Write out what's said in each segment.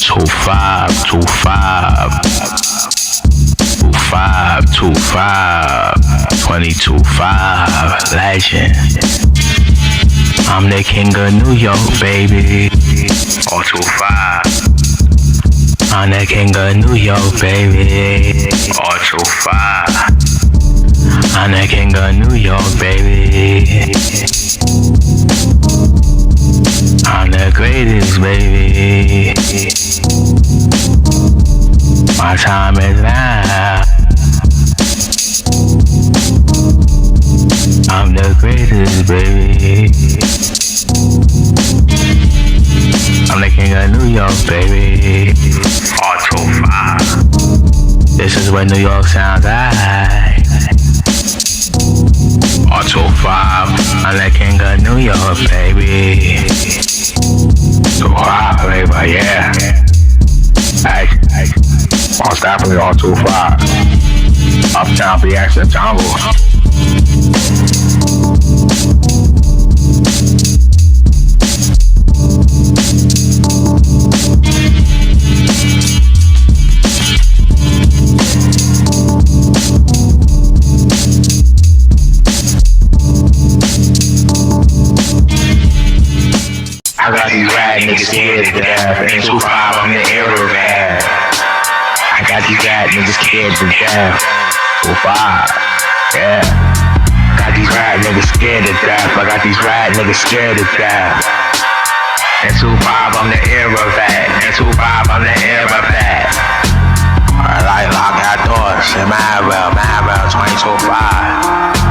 25, 25, 25, 25, 22-5, legend. I'm the king of New York, baby. Or 25. I'm the king of New York, baby. Or 25. I'm the king of New York, baby. I'm the greatest, baby. My time is now. I'm the greatest, baby. I'm the king of New York, baby. Auto 5. This is what New York sounds like. Auto 5. I'm the king of New York, baby. So high, baby, yeah. Hey, most definitely Auto 5. Uptown BX and Jungle. I got these rad niggas scared to death. And 2-5, I'm in the era of rad. I got these rad niggas scared to death. 2-5, yeah. Got these rad niggas scared to death. I got these rad niggas scared to death. And 2-5, I'm the era of that. And 2-5, I'm the era of that. I like lock out doors. And Marvel, 22-5.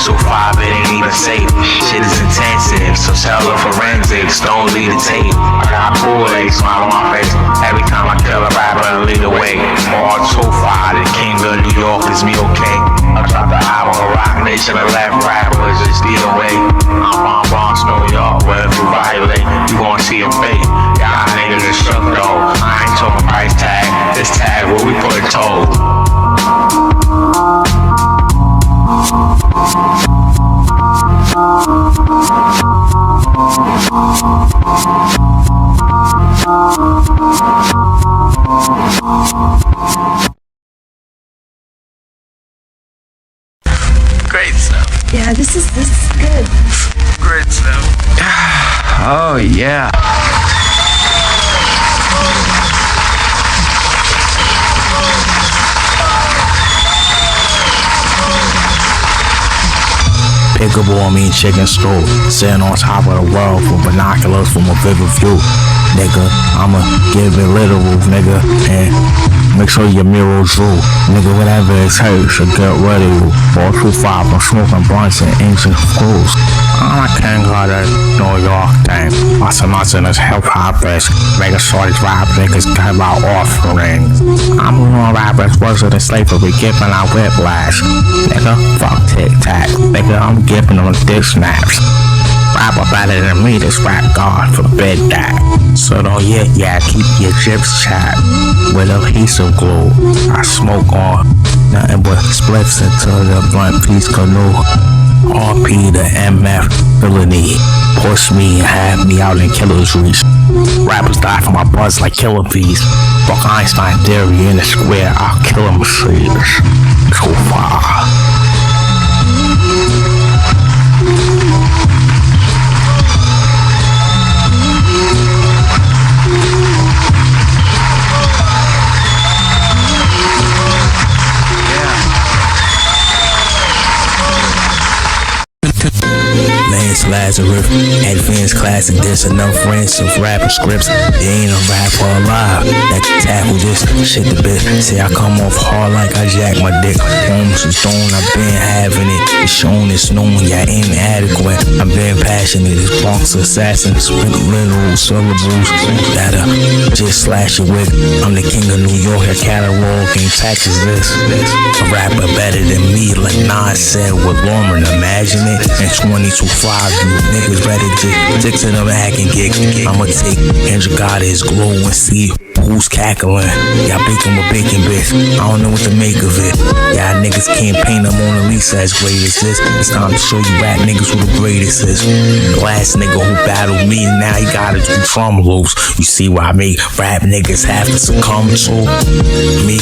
So 5, it ain't even safe. Shit is intensive, so cellular forensics, don't leave the tape. I got pool legs, smile on my face. Every time I kill a rapper, I lead the way. More 2-5, the king of New York is me, okay? I dropped the album, Rock Nation, the left rappers just lead the way. I'm from Bronx, New York, where if you violate, you gon' see a fate. Y'all niggas is shook though. I ain't talking price tag. This tag, what we put told. Great stuff. Yeah, this is good. Great stuff. Oh yeah. Pickleball mean chicken stew. Sitting on top of the world with binoculars from a vivid view. Nigga, I'ma give it literal, nigga, and make sure your mirror drew. Nigga, whatever it takes to get ready. All 2-5, I'm smoking blunts and ancient schools. I'm a king of that New York thing. Nothing is hip-hop bitch. Make a shorty rap niggas give out offerings. I'm on rappers worse than slavery, giving out whiplash. Nigga, fuck tic-tac. Nigga, I'm giving them dick snaps. Rapper better than me, this rap god forbid that. So don't keep your chips chat with a piece of glue. I smoke on nothing but spliffs until the blunt piece canoe. RP the MF villainy. Push me and have me out in killer's reach. Rappers die for my buzz like killer bees. Fuck Einstein theory in the square, I'll kill him seeds. So far. Lazarus, advanced class and this enough friends of rapping scripts. There ain't a rapper alive that can tackle this shit the bit. Say I come off hard like I jack my dick. Homes is stone, I've been having it. It's shown, it's known, yeah, inadequate. I've been passionate, it's Bronx assassins, little syllables that'll just slash it with. I'm the king of New York, a catalog ain't taxes this. A rapper better than me, like Nas said with Lauren, imagine it. And 22-5 Niggas better stick to them acting gigs. I'ma take Kendrick out of his glow and see who's cackling. Y'all bacon with bacon bits. I don't know what to make of it. Y'all niggas can't paint a Mona Lisa as great as this. It's time to show you rap niggas who the greatest is. The last nigga who battled me, now he gotta do drum loops. You see why I make rap niggas have to succumb to me?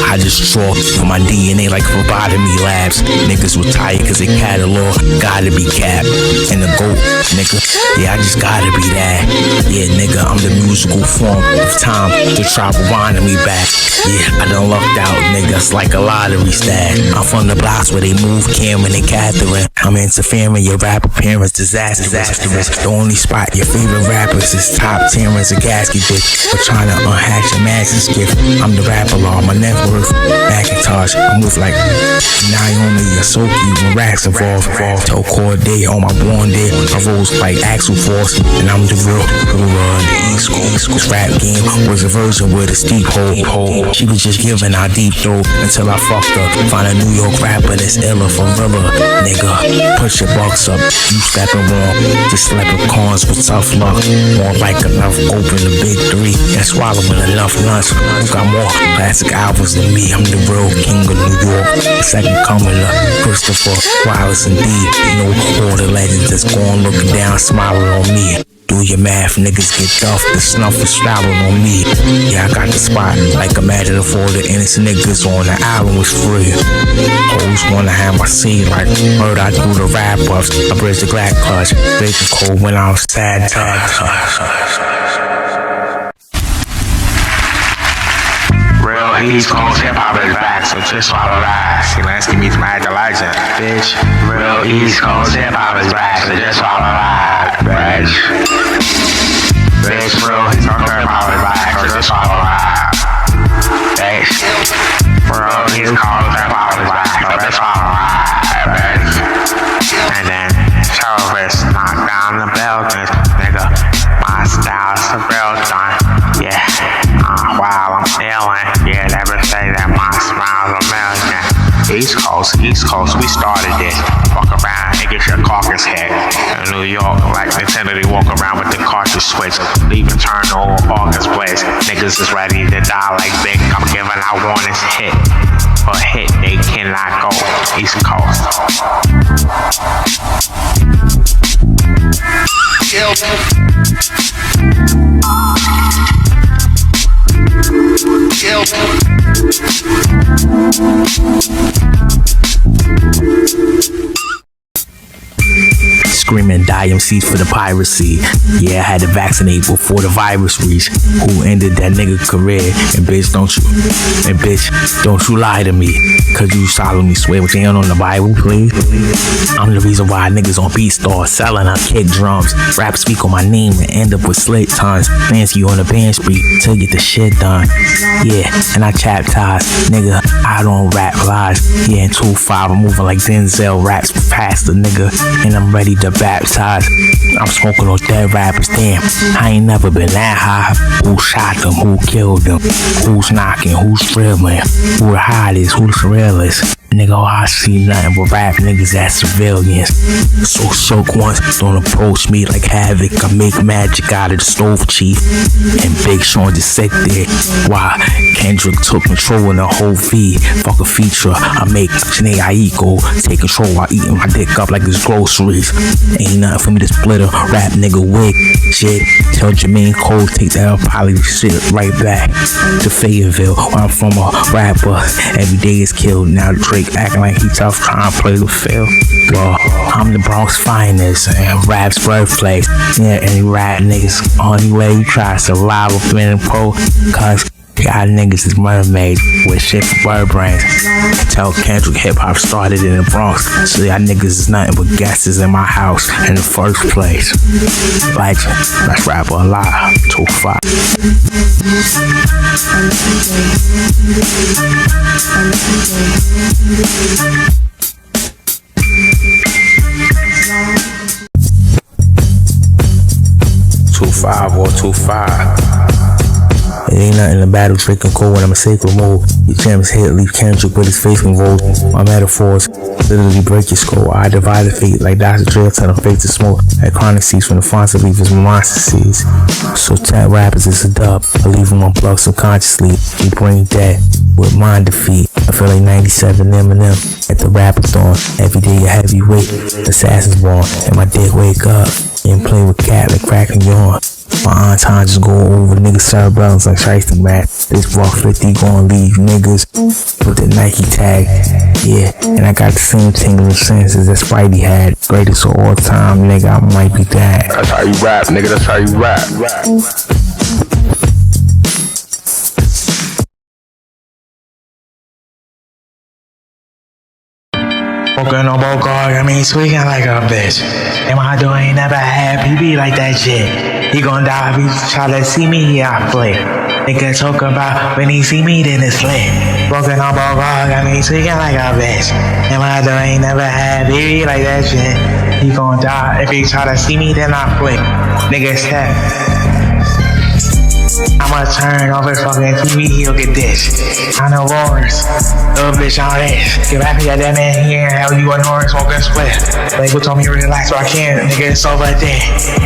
I just draw for my DNA like phlebotomy labs. Niggas retire cause they catalog gotta be capped. And the GOAT, nigga, yeah, I just gotta be that. Yeah, nigga, I'm the musical form of time to try rewinding me back. Yeah, I done lucked out, niggas, like a lottery stat. I'm from the blocks where they move Cameron and Catherine. I'm interfering, your rap appearance disastrous. The only spot your favorite rappers is top 10 as a gasket dick. But trying to unhatch your master's gift. I'm the rapper law, my net worth Macintosh. I move like Naomi Yosoki when racks involved. Tell Corday on my born day. I rose like Axel Force, and I'm the real the East Coast rap game was a version with a steep hole. She was just giving our deep throat until I fucked up. Find a New York rapper that's iller for rilla. Nigga, push your bucks up. You stepping wrong. Just leprechauns with tough luck. More like enough open the big three and swallowing enough nuts. Who got more classic albums than me? I'm the real king of New York. Second coming up, Christopher Wallace indeed. You know all the legends that's going looking down, smiling on me. Do your math, niggas get duffed, the snuff is traveling on me. Yeah, I got the spot, like imagine if all the innocent niggas on the island was free. Always wanna have my seed, like heard I do the rap ups. I bridge the glass clutch, baking cold when I was sad. Real East Coast hip hop is back, so just follow that. Zelensky meets Mad the Legend, bitch. Real East Coast hip hop is back, so just follow that, bitch. Bitch, real East Coast hip hop is back, so just follow that, bitch. Real East Coast hip hop is back, so just follow that, bitch. And then Travis knock down the buildings, nigga. My style's a real done, yeah. While I'm illin', yeah, never say that my smile's American. East Coast, we started it. Walk around and get your carcass hit. In New York, like Nintendo, they walk around with the cartridge switch. Leave and turn the old August place. Niggas is ready to die like Big. I'm giving out warnings, hit. For hit, they cannot go. East Coast. Screaming die MCs for the piracy. Yeah, I had to vaccinate before the virus reached. Who ended that nigga career? And bitch, don't you lie to me. Cause you solemnly swear with your hand on the Bible, please. I'm the reason why niggas on BeatStar selling out kick drums. Rap speak on my name and end up with slit tons. Fancy on the band speak till you get the shit done. Yeah, and I chaptize. Nigga, I don't rap lies. Yeah, in 2-5, I'm moving like Denzel raps faster, nigga. And I'm ready to baptize. I'm smoking on dead rappers, damn. I ain't never been that high. Who shot them? Who killed them? Who's knocking? Who's drilling? Who the hottest? Who the realest? Nigga, all I see nothing but rap niggas as civilians. So shook ones don't approach me like Havoc. I make magic out of the stove, chief. And Big Sean just sit there. Why? Kendrick took control in the whole V. Fuck a feature. I make Janae Aiko take control while eating my dick up like it's groceries. Ain't nothing for me to split a rap nigga wig. Shit. Tell Jermaine Cole take that apology shit right back to Fayetteville. Where I'm from a rapper. Every day is killed. Now Drake acting like he tough, trying to play the field. Well, I'm the Bronx finest and rap's birthplace. Yeah, any rap niggas, only way you try to survive with being pro, cause y'all niggas is mermaids with shit for bird brains. Tell Kendrick hip hop started in the Bronx, so y'all niggas is nothing but guesses in my house in the first place. Legend, let's rap a lot. 2-5. Two five or 2-5. It ain't nothing to battle Drake and Cole when I'm in sacred mode. Your gems hit, leave Kendrick with his face involved. My metaphors literally break your skull. I divide the fate like Dr. Dre, tell them fake to smoke. Like chronic seeds from the fonts leave his monster seeds. So tap rappers is a dub. I leave them unplugged subconsciously. We bring dead with mind defeat. I feel like 97 Eminem at the Rapathon. Every day a heavyweight, assassin's born. And my dick wake up and play with cat like cracking yawn. My entendre just go over niggas' cerebrums like shiesty mat. This Rock 50 gon' leave niggas with the Nike tag. Yeah, and I got the same tingling senses that Spidey had. Greatest of all time, nigga, I might be that. That's how you rap, nigga. That's how you rap. Smoking on Bogart, I mean, tweaking like a bitch. And my dude ain't never had PB like that shit. He gon' die if he try to see me, yeah, I play. Nigga talk about when he see me, then it's lit. Smoking on Bogart, I mean, tweaking like a bitch. And my dude ain't never had PB like that shit. He gon' die if he try to see me, then I play. Nigga step. I'ma turn off his fucking TV, he'll get this. I know roars, little bitch on this. Get back here, that man here, hell you ignoring, smoking split. Label told me relax, so I can't, nigga, it's over there.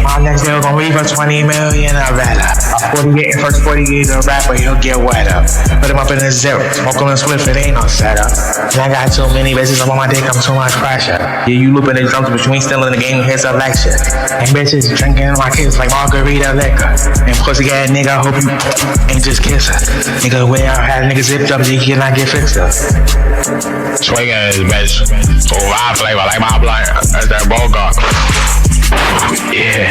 My next deal gon' leave for 20 million or better. I'm 48 and first 48 a rapper, he'll get wet up. Put him up in a zero, smoke on a split, it ain't no setup. And I got too many bitches up on my dick, I'm too much pressure. Yeah, you looping the drums, but you ain't still in the game, here's a lecture. And bitches drinking my kids like margarita liquor. And pussy ass nigga, hope you ain't just kiss her. Nigga, way I had niggas zipped up, you cannot get fixed up. Swinging his bitch. So I flavor like my blind. That's that Bogart. Yeah.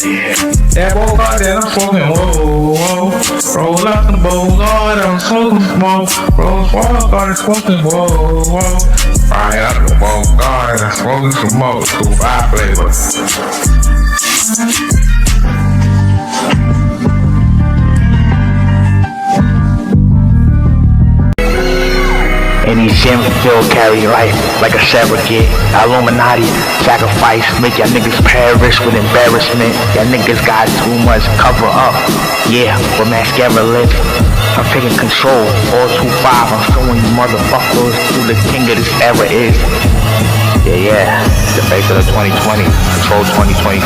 That Bogart that I'm smoking, whoa, whoa. Roll up the Bogart, I'm smoking smoke. Roll Bogart, I'm smoking, whoa, whoa. Right up the Bogart, I'm smoking some more. So I flavor. And these gems still carry life like a surrogate. Illuminati, sacrifice, make y'all niggas perish with embarrassment. Y'all niggas got too much cover up. Yeah, with mascara lips. I'm taking control, all 2-5. I'm showing you motherfuckers who the king of this era is. Yeah, the face of the 2020, control 2025.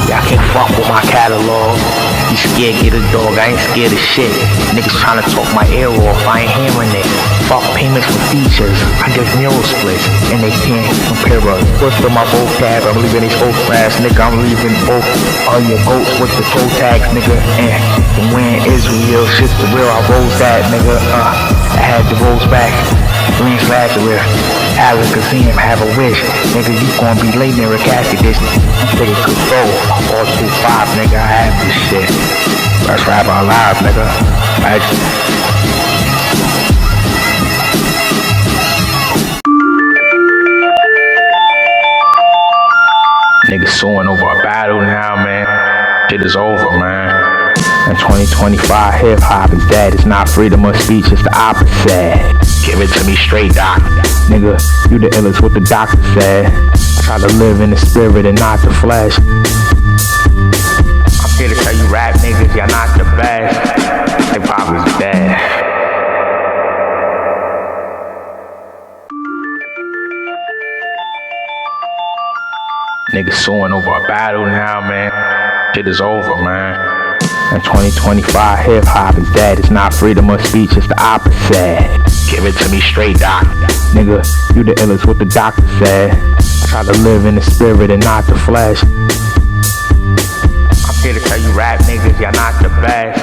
Y'all can't fuck with my catalog. You scared, get a dog, I ain't scared of shit. Niggas tryna talk my ear off, I ain't hearing it. Fuck payments for features, I give mural splits, and they can't compare us. What's with my vocab, I'm leaving these old flash, nigga, I'm leaving both all your goats with the toe tags, nigga. And when Israel, shit's the real, I rose that, nigga. I had the rolls back. Green Lazarus, Alex Kazim, have a wish. Nigga, you gon' be late in Cassie, this. I'm taking control. All 2-5, nigga, I have this shit. Let's rap our lives, nigga. Niggas suing over a battle now, man. Shit is over, man. In 2025, hip-hop is dead. It's not freedom of speech, it's the opposite. Give it to me straight, doc. Nigga, you the illest, what the doctor said. Try to live in the spirit and not the flesh. I'm here to tell you rap niggas, y'all not the best. Hip-hop is dead. Niggas suing over a battle now, man. Shit is over, man. In 2025, hip-hop is dead. It's not freedom of speech, it's the opposite. Give it to me straight, doc. Nigga, you the illest, what the doctor said. Try to live in the spirit and not the flesh. I'm here to tell you rap niggas, y'all not the best.